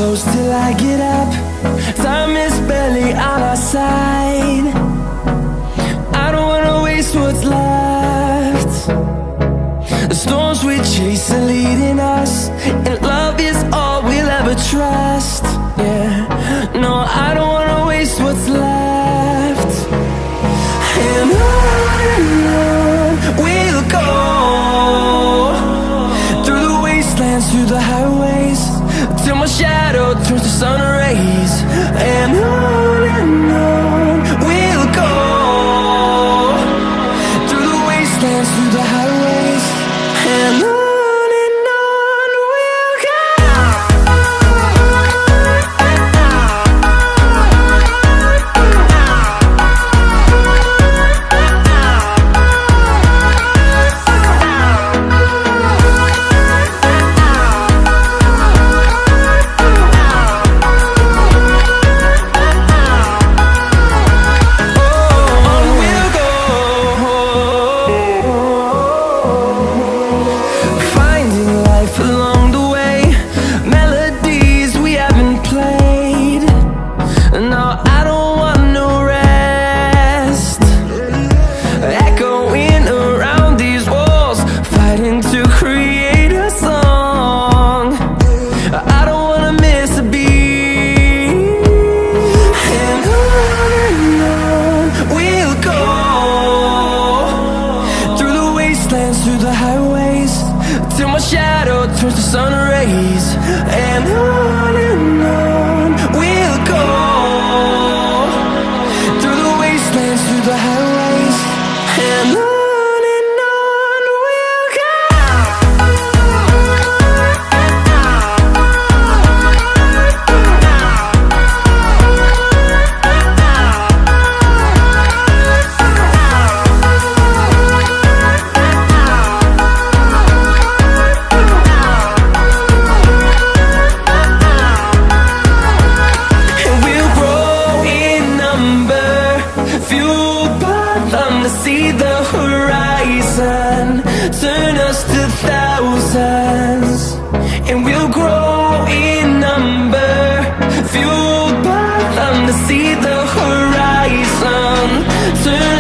close till I get up. Time is barely on our side. I don't wanna waste what's left. The storms we chase are leading us, and love is all we'll ever trust. Yeah, no, I don't wanna waste what's left. And on we'll go, through the wastelands, through the highways, till my shadow turns to sun rays. And on we'll go, through the wastelands, through the highways, and on we'll go. Through the highways, till my shadow turns to sun rays. And on we'll go, through the wastelands, through the highways, and on we'll go. See the horizon, turn us to thousands, and we'll grow in number, fueled by them to see the horizon, turn